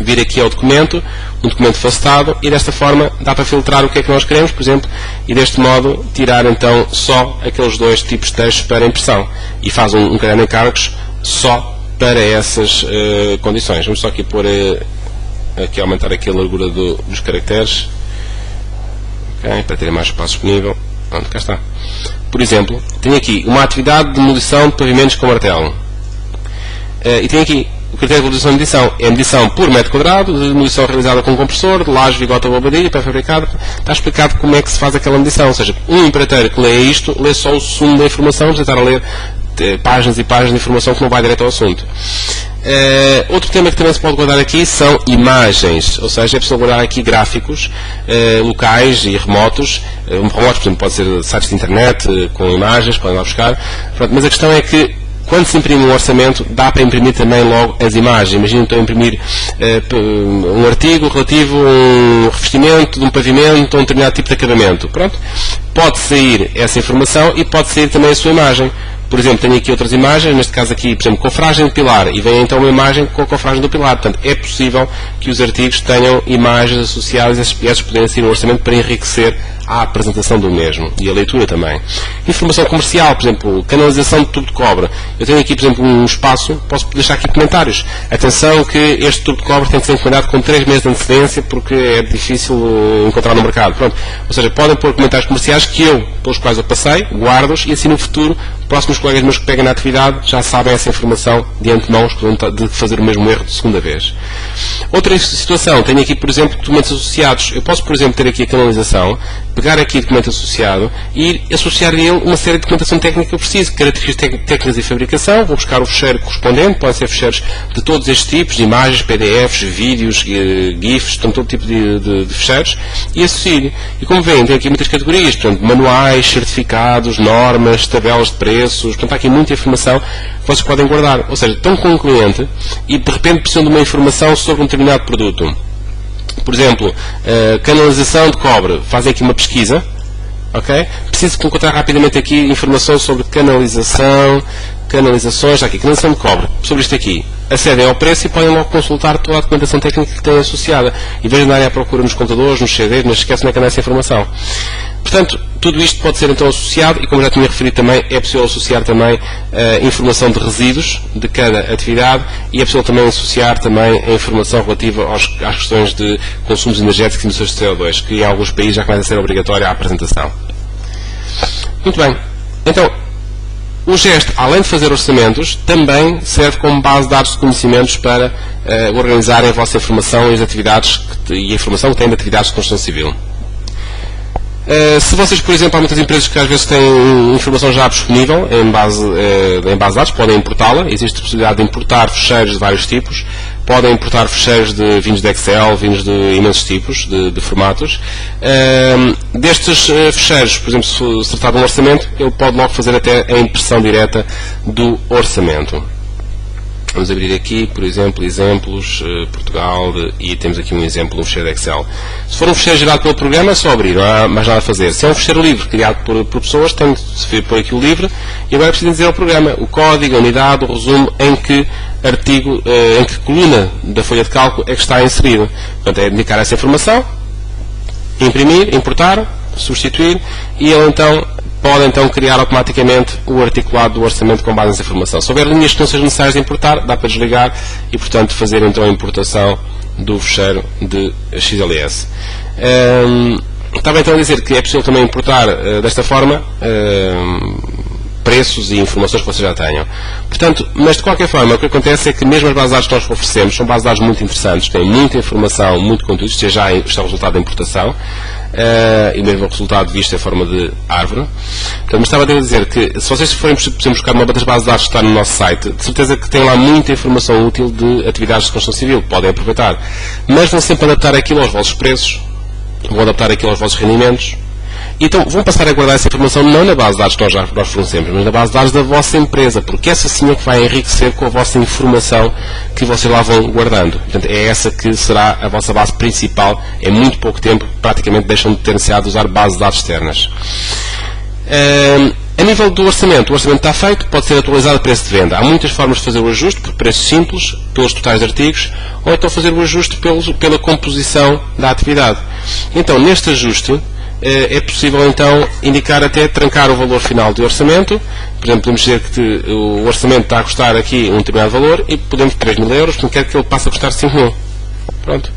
vir aqui ao documento, um documento facetado, e desta forma dá para filtrar o que é que nós queremos, por exemplo, e deste modo tirar então só aqueles dois tipos de textos para impressão. E faz um caderno de encargos só para essas condições. Vamos só aqui pôr... aqui aumentar aqui a largura dos caracteres, okay, para ter mais espaço disponível. Pronto, cá está. Por exemplo, tenho aqui uma atividade de demolição de pavimentos com martelo, e tenho aqui o critério de valorização e medição é a medição por metro quadrado, de demolição realizada com compressor, de laje, vigota ou bobadilha, pré-fabricado. Está explicado como é que se faz aquela medição, ou seja, um empreiteiro que lê isto, lê só o sumo da informação, não precisa estar a ler páginas e páginas de informação que não vai direto ao assunto. Outro tema que também se pode guardar aqui são imagens, ou seja, é possível guardar aqui gráficos locais e remotos. Remotos, por exemplo, pode ser sites de internet com imagens, podem lá buscar. Pronto, mas a questão é que quando se imprime um orçamento, dá para imprimir também logo as imagens. Imagina, estou a imprimir um artigo relativo a um revestimento de um pavimento ou um determinado tipo de acabamento. Pronto, pode sair essa informação e pode sair também a sua imagem. Por exemplo, tenho aqui outras imagens, neste caso aqui, por exemplo, cofragem de pilar, e vem então uma imagem com a cofragem do pilar. Portanto, é possível que os artigos tenham imagens associadas e essas poderem ser um orçamento para enriquecer a apresentação do mesmo e a leitura também. Informação comercial, por exemplo, canalização de tubo de cobre. Eu tenho aqui, por exemplo, um espaço, posso deixar aqui comentários. Atenção que este tubo de cobre tem que ser encomendado com 3 meses de antecedência porque é difícil encontrar no mercado. Pronto. Ou seja, podem pôr comentários comerciais que eu, pelos quais eu passei, guardo-os e assim no futuro, próximos colegas meus que peguem na atividade já sabem essa informação de antemão de fazer o mesmo erro de segunda vez. Outra situação, tenho aqui, por exemplo, documentos associados. Eu posso, por exemplo, ter aqui a canalização, pegar aqui documento associado e associar a ele uma série de documentação técnica que eu preciso, características técnicas e fabricação, vou buscar o fecheiro correspondente, podem ser fecheiros de todos estes tipos, de imagens, PDFs, vídeos, GIFs, todo tipo de fecheiros, e associo. E como veem, tem aqui muitas categorias, portanto, manuais, certificados, normas, tabelas de preços, portanto, há aqui muita informação que vocês podem guardar. Ou seja, estão com um cliente e de repente precisam de uma informação sobre um determinado produto. Por exemplo, canalização de cobre. Fazem aqui uma pesquisa. Okay? Preciso encontrar rapidamente aqui informação sobre canalizações. Está aqui, canalização de cobre. Sobre isto aqui. Acedem ao preço e podem logo consultar toda a documentação técnica que têm associada. Em vez de andarem à procura nos computadores, nos CDs, não se esquecem onde é que anda essa informação. Portanto, tudo isto pode ser então associado e, como já tinha referido também, é possível associar também a informação de resíduos de cada atividade e é possível também associar também a informação relativa às questões de consumos energéticos e emissões de CO2, que em alguns países já começa a ser obrigatória a apresentação. Muito bem. Então, o gesto, além de fazer orçamentos, também serve como base de dados de conhecimentos para organizarem a vossa informação e as atividades e a informação que têm de atividades de construção civil. Se vocês, por exemplo, há muitas empresas que às vezes têm informação já disponível em base de dados, podem importá-la. Existe a possibilidade de importar fecheiros de vários tipos. Podem importar fecheiros vindos de Excel, vindos de imensos tipos, de formatos. Destes fecheiros, por exemplo, se tratar de um orçamento, ele pode logo fazer até a impressão direta do orçamento. Vamos abrir aqui, por exemplo, exemplos, Portugal, e temos aqui um exemplo de um fecheiro de Excel. Se for um fecheiro gerado pelo programa, é só abrir, não há mais nada a fazer. Se é um fecheiro livre, criado por pessoas, tem de se pôr aqui o livre, e agora precisa dizer ao programa o código, a unidade, o resumo, em que artigo, em que coluna da folha de cálculo é que está inserido. Portanto, é indicar essa informação, imprimir, importar, substituir, e ele então pode então criar automaticamente o articulado do orçamento com base nessa informação. Se houver linhas que não sejam necessárias de importar, dá para desligar e, portanto, fazer então a importação do fecheiro de XLS. Estava então a dizer que é possível também importar desta forma preços e informações que vocês já tenham. Portanto, mas de qualquer forma, o que acontece é que mesmo as bases de dados que nós oferecemos são bases de dados muito interessantes, têm muita informação, muito conteúdo, isto já está o resultado da importação, e mesmo o resultado visto em forma de árvore. Portanto, me estava a dizer que se vocês forem, por exemplo, buscar uma das bases de dados que está no nosso site, de certeza que tem lá muita informação útil de atividades de construção civil, podem aproveitar, mas vão sempre adaptar aquilo aos vossos preços, vão adaptar aquilo aos vossos rendimentos. Então, vão passar a guardar essa informação não na base de dados que nós fornecemos, mas na base de dados da vossa empresa, porque essa sim é que vai enriquecer com a vossa informação que vocês lá vão guardando. Portanto, é essa que será a vossa base principal. Em muito pouco tempo, praticamente deixam de ter necessidade de usar bases de dados externas. A nível do orçamento, o orçamento está feito, pode ser atualizado a preço de venda. Há muitas formas de fazer o ajuste, por preços simples, pelos totais de artigos, ou então fazer o ajuste pela composição da atividade. Então, neste ajuste, é possível então indicar até trancar o valor final do orçamento. Por exemplo, podemos dizer que o orçamento está a custar aqui um determinado valor e podemos 3.000 euros, portanto quer que ele passe a custar 5.000. Pronto.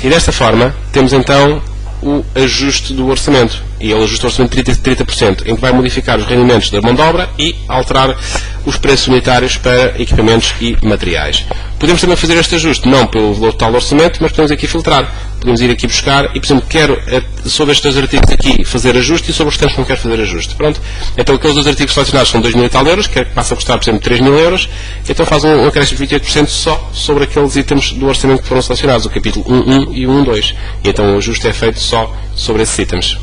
E desta forma temos então o ajuste do orçamento. E ele ajusta o orçamento de 30%, em que vai modificar os rendimentos da mão de obra e alterar os preços unitários para equipamentos e materiais. Podemos também fazer este ajuste, não pelo valor total do orçamento, mas podemos aqui filtrar. Podemos ir aqui buscar e, por exemplo, quero sobre estes dois artigos aqui fazer ajuste e sobre os restantes não quero fazer ajuste. Pronto. Então aqueles dois artigos selecionados são 2.000 e tal euros, quero que passe a custar, por exemplo, 3.000 euros, então faz um acréscimo de 28% só sobre aqueles itens do orçamento que foram selecionados, o capítulo 1.1 e 1.2. E então o ajuste é feito só sobre esses itens.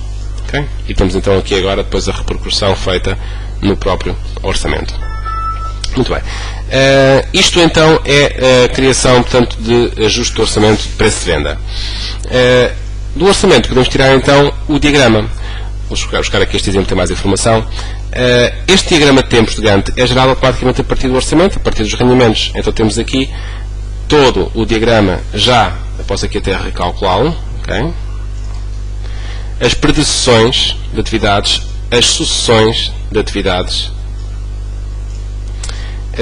Okay? E temos então aqui agora depois a repercussão feita no próprio orçamento. Muito bem. Isto então é a criação, portanto, de ajuste do orçamento de preço de venda. Do orçamento podemos tirar então o diagrama. Vou buscar aqui este exemplo que tem mais informação. Este diagrama de tempos de Gantt é gerado automaticamente a partir do orçamento, a partir dos rendimentos. Então temos aqui todo o diagrama já, posso aqui até recalculá-lo, okay? As predecessões de atividades, as sucessões de atividades,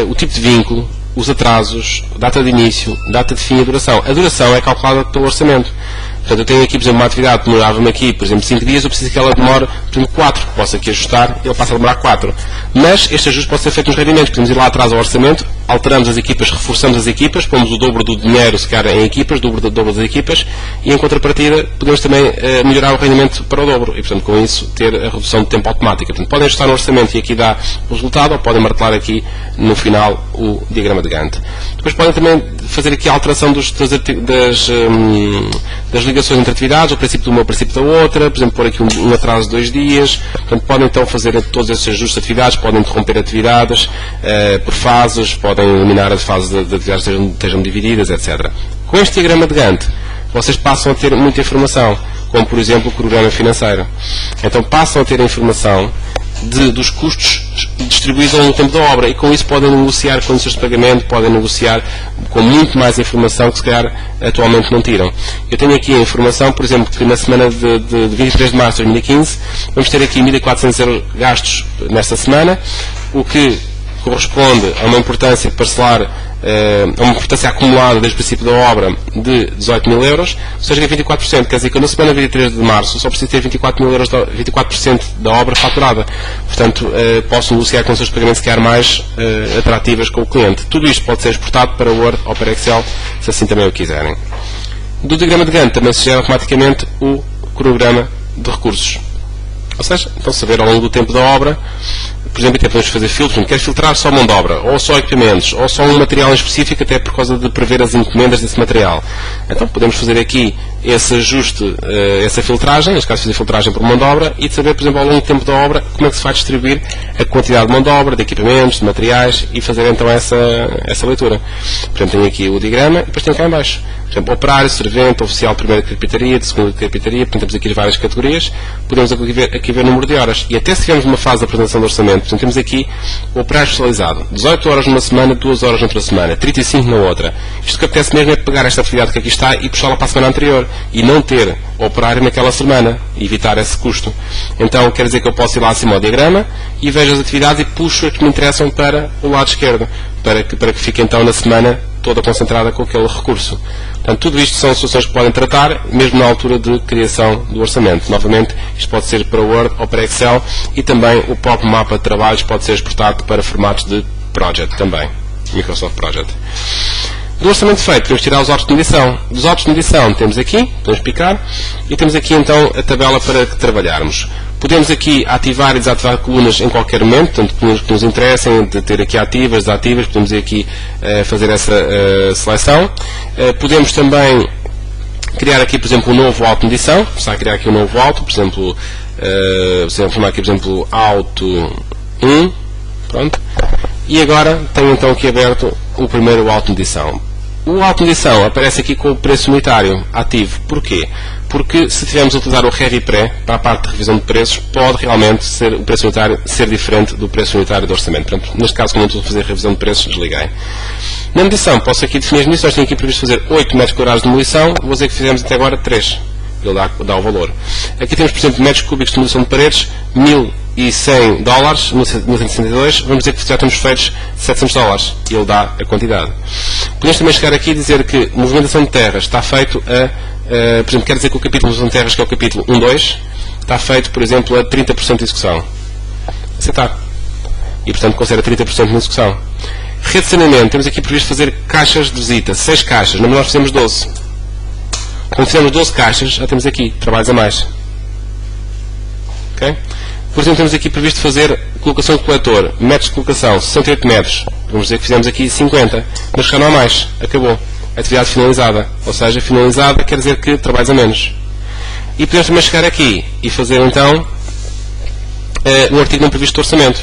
o tipo de vínculo, os atrasos, data de início, data de fim e duração. A duração é calculada pelo orçamento. Portanto, eu tenho aqui, por exemplo, uma atividade que demorava-me aqui, por exemplo, 5 dias, eu preciso que ela demore, por exemplo, 4. Posso aqui ajustar e ele passa a demorar 4. Mas este ajuste pode ser feito nos rendimentos. Podemos ir lá atrás ao orçamento, alteramos as equipas, reforçamos as equipas, pomos o dobro do dinheiro, se calhar, em equipas, dobro das equipas, e em contrapartida podemos também melhorar o rendimento para o dobro. E, portanto, com isso, ter a redução de tempo automática. Portanto, podem ajustar no orçamento e aqui dá o resultado, ou podem martelar aqui, no final, o diagrama de Gantt. Depois podem também fazer aqui a alteração das ligações entre atividades, o princípio de uma, o princípio da outra, por exemplo, pôr aqui um atraso de 2 dias. Portanto, podem então fazer todos esses ajustes de atividades, podem interromper atividades por fases, podem eliminar as fases de atividades que estejam divididas, etc. Com este diagrama de Gantt, vocês passam a ter muita informação, como por exemplo o cronograma financeiro. Então passam a ter a informação dos custos distribuídos ao longo do tempo da obra, e com isso podem negociar condições de pagamento, podem negociar com muito mais informação que se calhar atualmente não tiram. Eu tenho aqui a informação, por exemplo, que na semana de 23 de março de 2015 vamos ter aqui 1.400 euros gastos nesta semana, o que corresponde a uma importância parcelar, a uma importância acumulada desde o princípio da obra de 18.000 euros, ou seja, que é 24%. Quer dizer que eu na semana 23 de março só preciso ter 24.000 euros, 24% da obra faturada. Portanto, posso negociar com os seus pagamentos que mais atrativas com o cliente. Tudo isto pode ser exportado para Word ou para Excel, se assim também o quiserem. Do diagrama de Gantt também se gera automaticamente o cronograma de recursos. Ou seja, então saber ao longo do tempo da obra por exemplo, até podemos fazer filtros, quer filtrar só mão de obra, ou só equipamentos, ou só um material em específico, até por causa de prever as encomendas desse material. Então podemos fazer aqui esse ajuste, essa filtragem, neste caso fazer filtragem por mão de obra, e de saber, por exemplo, ao longo do tempo da obra, como é que se vai distribuir a quantidade de mão de obra, de equipamentos, de materiais, e fazer então essa leitura. Portanto, tem aqui o diagrama, e depois tem cá em baixo. Por exemplo, operário, servente, oficial de primeira carpintaria, de segunda carpintaria, portanto temos aqui várias categorias, podemos aqui ver o número de horas. E até se tivermos uma fase de apresentação do orçamento, portanto temos aqui o operário especializado, 18 horas numa semana, 2 horas noutra semana, 35 na outra. Isto que apetece mesmo é pegar esta atividade que aqui está e puxá-la para a semana anterior, e não ter o operário naquela semana, e evitar esse custo. Então quer dizer que eu posso ir lá acima ao diagrama, e vejo as atividades e puxo as que me interessam para o lado esquerdo, para que fique então na semana toda concentrada com aquele recurso. Portanto, tudo isto são soluções que podem tratar, mesmo na altura de criação do orçamento. Novamente, isto pode ser para Word ou para Excel, e também o próprio mapa de trabalhos pode ser exportado para formatos de Project também, Microsoft Project. Do orçamento feito, podemos tirar os autos de medição. Dos autos de medição temos aqui, podemos picar, e temos aqui então a tabela para trabalharmos. Podemos aqui ativar e desativar colunas em qualquer momento, portanto, colunas que nos interessem, de ter aqui ativas, desativas, podemos ir aqui fazer essa seleção. Podemos também criar aqui, por exemplo, um novo auto de medição. Começar a criar aqui um novo auto, por exemplo, vamos chamar aqui, por exemplo, auto 1. Pronto. E agora tenho então aqui aberto o primeiro auto de medição. O auto de medição aparece aqui com o preço unitário ativo. Porquê? Porque se tivermos a utilizar o Heavy Pré para a parte de revisão de preços, pode realmente ser o preço unitário ser diferente do preço unitário do orçamento. Portanto, neste caso, como não estou a fazer revisão de preços, desliguei. Na medição, posso aqui definir as medições. Tenho aqui previsto fazer 8 metros quadrados de demolição. Vou dizer que fizemos até agora 3. Ele dá o valor. Aqui temos, por exemplo, metros cúbicos de demolição de paredes, $1.100, 1962, vamos dizer que já temos feitos $700, e ele dá a quantidade. Podemos também chegar aqui e dizer que movimentação de terras está feito por exemplo, quer dizer que o capítulo de movimentação de terras, que é o capítulo 1.2, está feito, por exemplo, a 30% de execução. Aceitar. E, portanto, considera 30% de execução. Rede de saneamento, temos aqui previsto fazer caixas de visita, 6 caixas, mas nós fizemos 12. Quando fizemos 12 caixas, já temos aqui trabalhos a mais. Okay? Por exemplo, temos aqui previsto fazer colocação de coletor, metros de colocação, 68 metros. Vamos dizer que fizemos aqui 50, mas já não há mais. Acabou. Atividade finalizada. Ou seja, finalizada quer dizer que trabalhos a menos. E podemos também chegar aqui e fazer então o artigo não previsto do orçamento.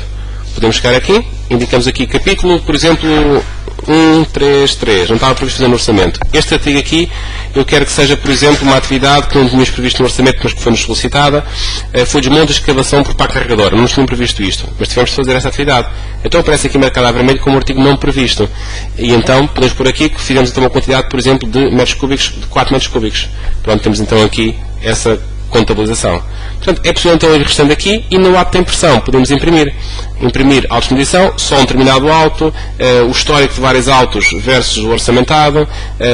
Podemos chegar aqui, indicamos aqui capítulo, por exemplo, 133, não estava previsto fazer no orçamento. Este artigo aqui, eu quero que seja, por exemplo, uma atividade que não tínhamos previsto no orçamento, mas que foi-nos solicitada, foi desmonte de escavação por pá carregadora. Não nos tínhamos previsto isto, mas tivemos de fazer esta atividade. Então aparece aqui marcado a vermelho como artigo não previsto. E então, podemos pôr aqui que fizemos então uma quantidade, por exemplo, de metros cúbicos, de 4 metros cúbicos. Pronto, temos então aqui essa contabilização. Portanto, é possível então ir restando aqui, e no ato de impressão podemos imprimir. Imprimir autos de medição, só um determinado auto, o histórico de vários autos versus o orçamentado,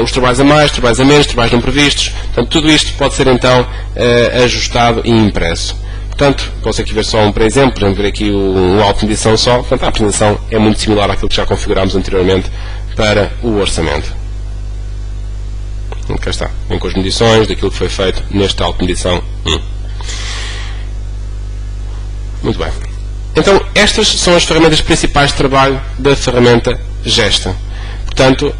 os trabalhos a mais, trabalhos a menos, trabalhos não previstos. Portanto, tudo isto pode ser então ajustado e impresso. Portanto, posso aqui ver só um por exemplo, ver aqui um auto de medição só. Portanto, a apresentação é muito similar àquilo que já configurámos anteriormente para o orçamento. Cá está, vem com as medições daquilo que foi feito neste auto de medição 1. Muito bem. Então, estas são as ferramentas principais de trabalho da ferramenta Gesta. Portanto,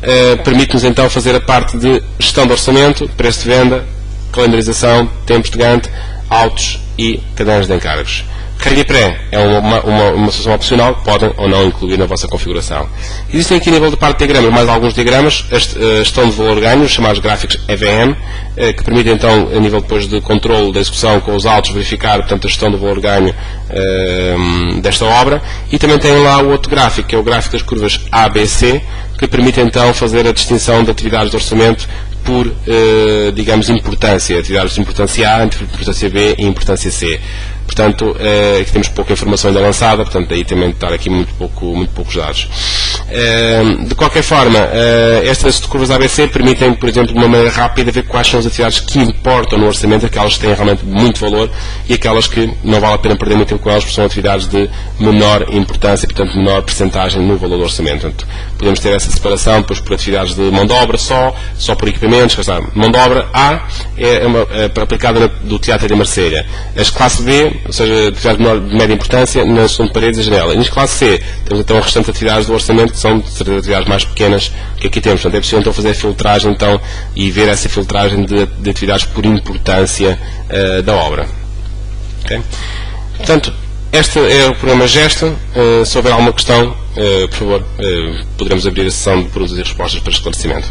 permite-nos então fazer a parte de gestão de orçamento, preço de venda, calendarização, tempos de Gantt, autos e cadernos de encargos. Heavy Pré é uma solução opcional que podem ou não incluir na vossa configuração. Existem aqui a nível de parte de diagramas mais alguns diagramas, a gestão de valor ganho, os chamados gráficos EVM, que permitem então, a nível depois de controle da execução com os autos, verificar portanto, a gestão do valor ganho desta obra. E também tem lá o outro gráfico, que é o gráfico das curvas ABC, que permite então fazer a distinção de atividades de orçamento por, digamos, importância. Atividades de importância A, importância B e importância C. Portanto, aqui temos pouca informação ainda lançada, portanto, daí também estar aqui muito poucos dados. De qualquer forma, estas curvas ABC permitem, por exemplo, de uma maneira rápida, ver quais são as atividades que importam no orçamento, aquelas que têm realmente muito valor e aquelas que não vale a pena perder muito tempo com elas, porque são atividades de menor importância, portanto, menor percentagem no valor do orçamento. Portanto, podemos ter essa separação depois por atividades de mão de obra só por equipamentos. Mão de obra A é aplicada do Teatro de Marselha. As classe B ou seja, atividades de média importância na solução de paredes e janela. E nas classe C, temos então as restantes atividades do orçamento, que são atividades mais pequenas que aqui temos. Portanto, é possível então fazer a filtragem então, e ver essa filtragem de atividades por importância da obra. Okay? Portanto, este é o programa Gesto. Se houver alguma questão, por favor, poderemos abrir a sessão de perguntas e respostas para esclarecimento.